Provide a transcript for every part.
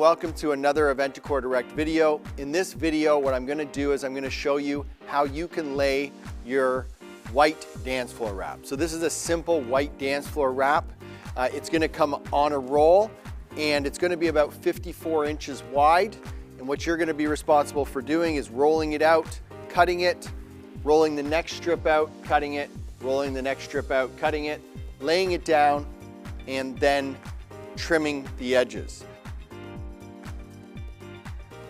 welcome to another Aventacor Direct video. In this video, what I'm going to do is I'm going to show you how you can lay your white dance floor wrap. So this is a simple white dance floor wrap. It's going to come on a roll and it's going to be about 54 inches wide. And what you're going to be responsible for doing is rolling it out, cutting it, rolling the next strip out, cutting it, rolling the next strip out, cutting it, laying it down, and then trimming the edges.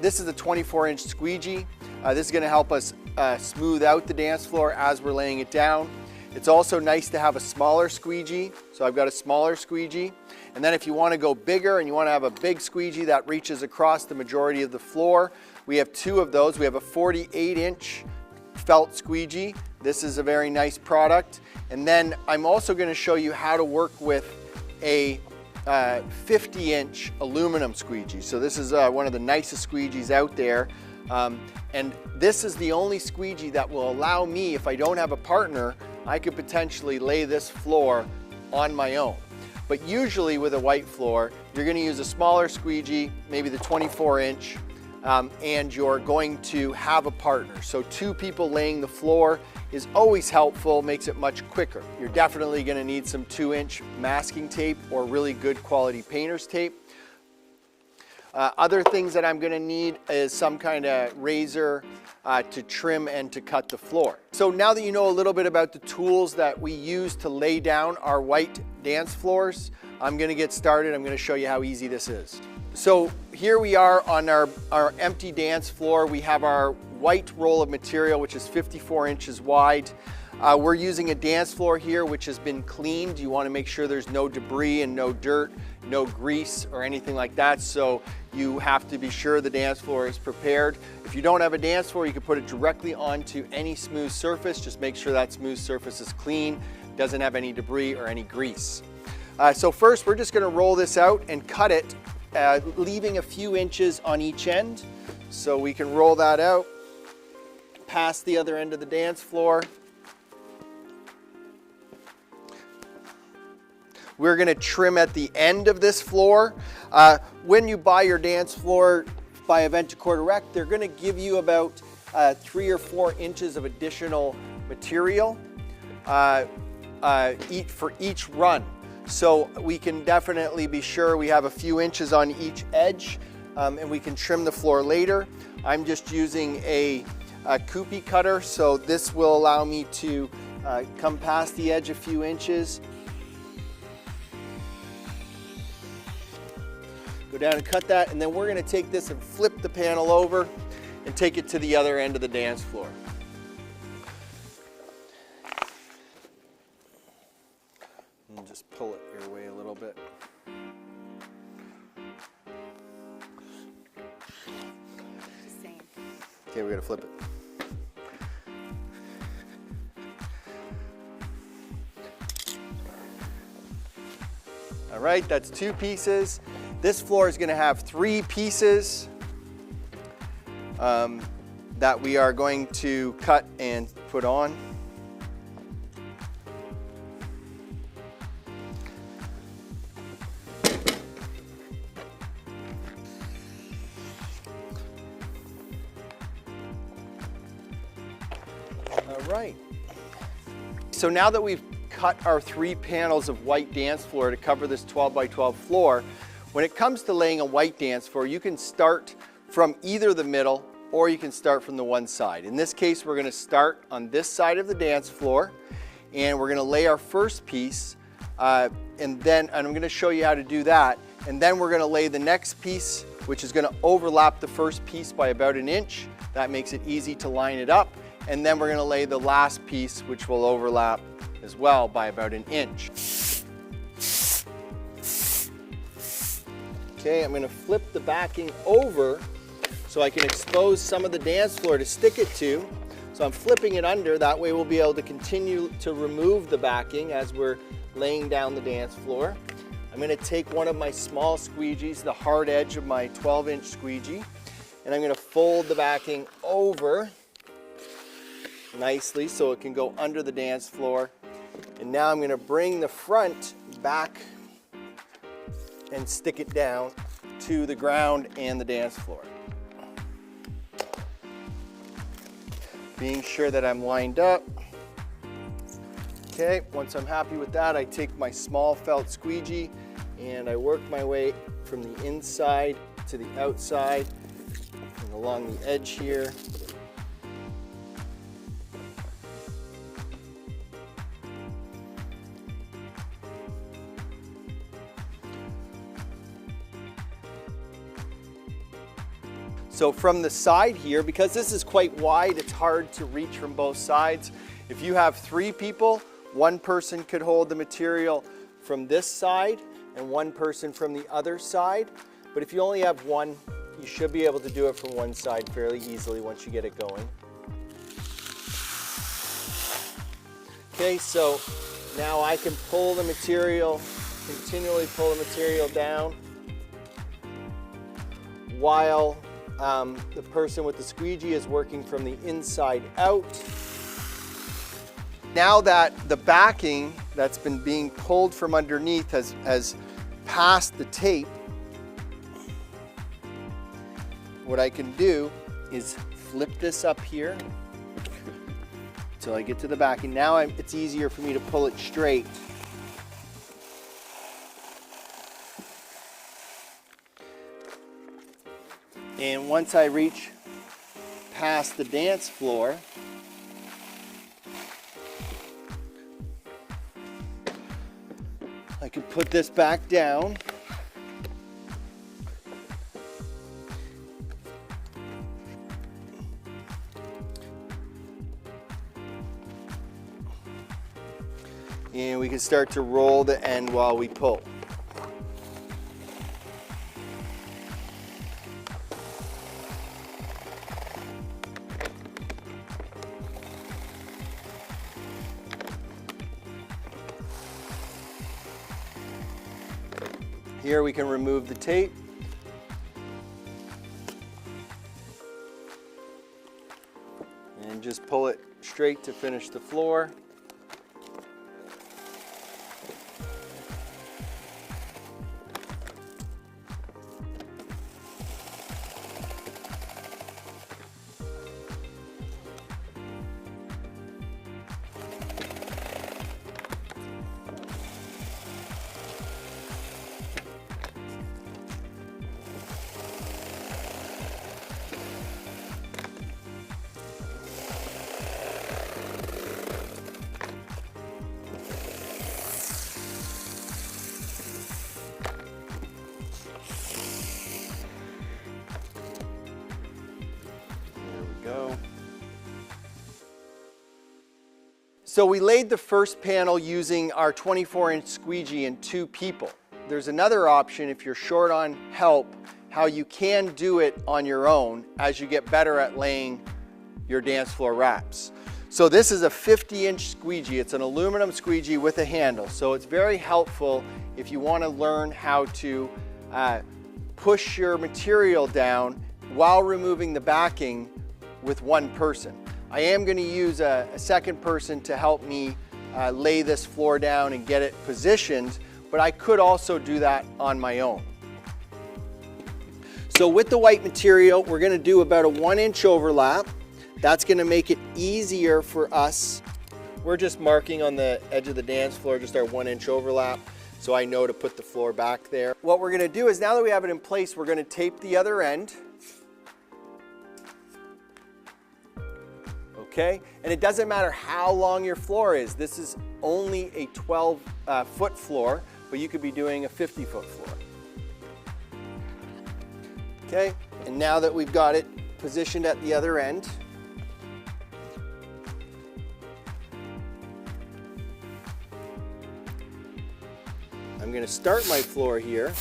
This is a 24-inch squeegee. This is going to help us smooth out the dance floor as we're laying it down. It's also nice to have a smaller squeegee. So I've got a smaller squeegee. And then if you want to go bigger and you want to have a big squeegee that reaches across the majority of the floor, we have two of those. We have a 48-inch felt squeegee. This is a very nice product. And then I'm also going to show you how to work with a 50-inch aluminum squeegee. So this is one of the nicest squeegees out there. And this is the only squeegee that will allow me, if I don't have a partner, I could potentially lay this floor on my own. But usually with a white floor, you're going to use a smaller squeegee, maybe the 24-inch, and you're going to have a partner. So two people laying the floor is always helpful, makes it much quicker. You're definitely going to need some 2-inch masking tape or really good quality painter's tape. Other things that I'm going to need is some kind of razor to trim and to cut the floor. So now that you know a little bit about the tools that we use to lay down our white dance floors, I'm going to get started. I'm going to show you how easy this is. So here we are on our empty dance floor. We have our white roll of material, which is 54 inches wide. We're using a dance floor here which has been cleaned. You want to make sure there's no debris and no dirt, no grease or anything like that. So you have to be sure the dance floor is prepared. If you don't have a dance floor, you can put it directly onto any smooth surface. Just make sure that smooth surface is clean, doesn't have any debris or any grease. So first we're just going to roll this out and cut it, leaving a few inches on each end. So we can roll that out past the other end of the dance floor. We're going to trim at the end of this floor. When you buy your dance floor by Aventacor Direct, they're going to give you about 3 or 4 inches of additional material for each run. So we can definitely be sure we have a few inches on each edge, and we can trim the floor later. I'm just using a Koopy cutter, so this will allow me to come past the edge a few inches. Go down and cut that, and then we're going to take this and flip the panel over and take it to the other end of the dance floor. And just pull it your way a little bit. Okay, we're going to flip it. All right, that's 2 pieces. This floor is going to have 3 pieces that we are going to cut and put on. All right. So now that we've cut our 3 panels of white dance floor to cover this 12 by 12 floor, when it comes to laying a white dance floor, you can start from either the middle or you can start from the one side. In this case, we're going to start on this side of the dance floor and we're going to lay our first piece and I'm going to show you how to do that. And then we're going to lay the next piece, which is going to overlap the first piece by about 1 inch. That makes it easy to line it up. And then we're going to lay the last piece, which will overlap as well by about 1 inch. Okay, I'm going to flip the backing over so I can expose some of the dance floor to stick it to. So I'm flipping it under, that way we'll be able to continue to remove the backing as we're laying down the dance floor. I'm going to take one of my small squeegees, the hard edge of my 12-inch squeegee, and I'm going to fold the backing over nicely so it can go under the dance floor. And now I'm going to bring the front back and stick it down to the ground and the dance floor. Being sure that I'm lined up. Okay, once I'm happy with that, I take my small felt squeegee and I work my way from the inside to the outside and along the edge here. So from the side here, because this is quite wide, it's hard to reach from both sides. If you have 3 people, one person could hold the material from this side and one person from the other side. But if you only have one, you should be able to do it from one side fairly easily once you get it going. Okay, so now I can pull the material, continually pull the material down while the person with the squeegee is working from the inside out. Now that the backing that's been being pulled from underneath has passed the tape, what I can do is flip this up here until I get to the backing. Now it's easier for me to pull it straight. And once I reach past the dance floor, I can put this back down. And we can start to roll the end while we pull. Here we can remove the tape. And just pull it straight to finish the floor. Go. So we laid the first panel using our 24-inch squeegee and 2 people. There's another option if you're short on help, how you can do it on your own as you get better at laying your dance floor wraps. So this is a 50-inch squeegee. It's an aluminum squeegee with a handle. So it's very helpful if you want to learn how to push your material down while removing the backing with one person. I am going to use a second person to help me lay this floor down and get it positioned, but I could also do that on my own. So with the white material, we're going to do about a 1-inch overlap. That's going to make it easier for us. We're just marking on the edge of the dance floor, just our 1-inch overlap, so I know to put the floor back there. What we're going to do is, now that we have it in place, we're going to tape the other end. Okay, and it doesn't matter how long your floor is. This is only a 12-foot floor, but you could be doing a 50-foot floor. Okay, and now that we've got it positioned at the other end, I'm going to start my floor here.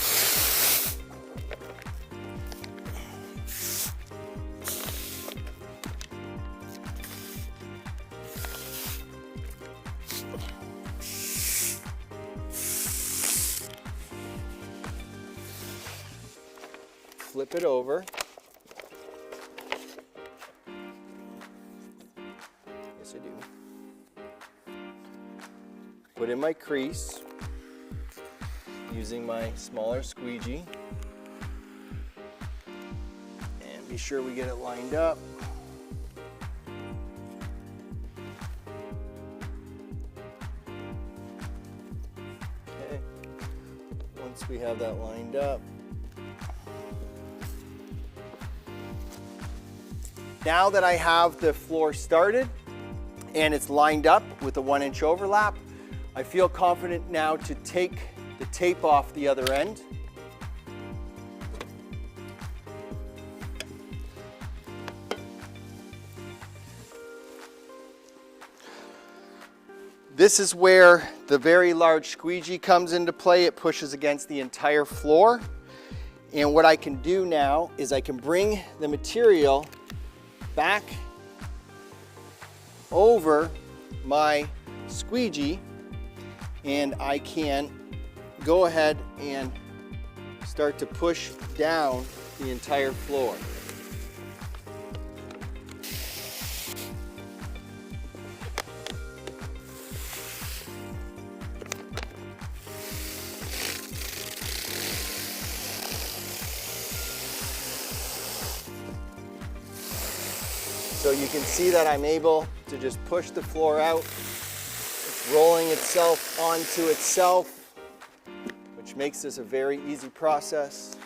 Flip it over. Yes, I do. Put in my crease using my smaller squeegee. making sure we get it lined up. Okay, once we have that lined up, now that I have the floor started and it's lined up with a 1-inch overlap, I feel confident now to take the tape off the other end. This is where the very large squeegee comes into play. It pushes against the entire floor. And what I can do now is I can bring the material back over my squeegee, and I can go ahead and start to push down the entire floor. So you can see that I'm able to just push the floor out. It's rolling itself onto itself, which makes this a very easy process.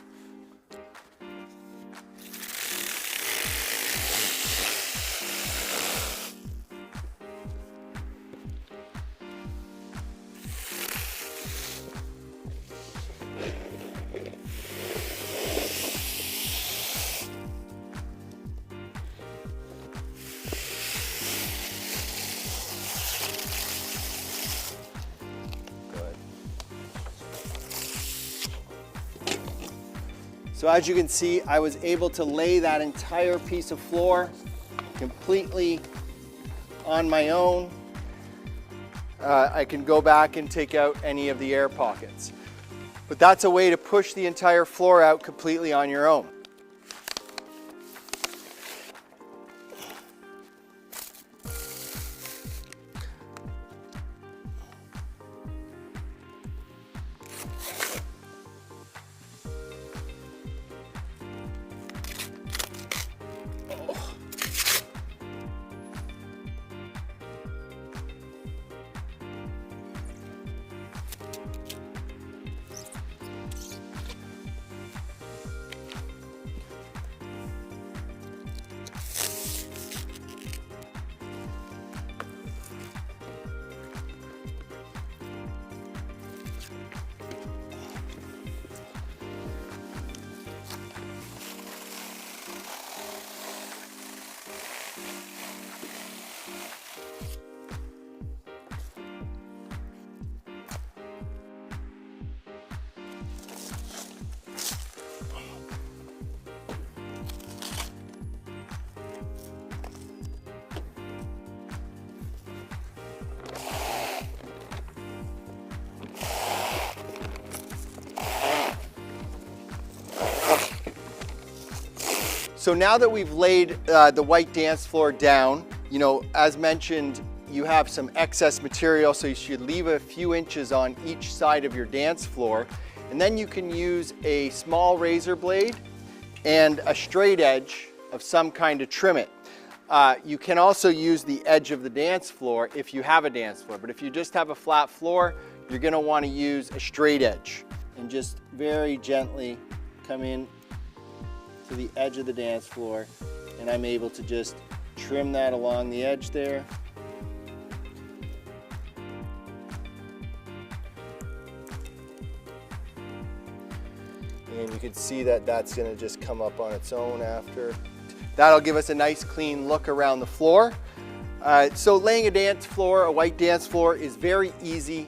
So as you can see, I was able to lay that entire piece of floor completely on my own. I can go back and take out any of the air pockets. But that's a way to push the entire floor out completely on your own. So now that we've laid the white dance floor down, you know, as mentioned, you have some excess material, so you should leave a few inches on each side of your dance floor. And then you can use a small razor blade and a straight edge of some kind to trim it. You can also use the edge of the dance floor if you have a dance floor, but if you just have a flat floor, you're going to want to use a straight edge and just very gently come in to the edge of the dance floor, and I'm able to just trim that along the edge there. And you can see that that's going to just come up on its own after. That'll give us a nice clean look around the floor. So laying a dance floor, a white dance floor, is very easy.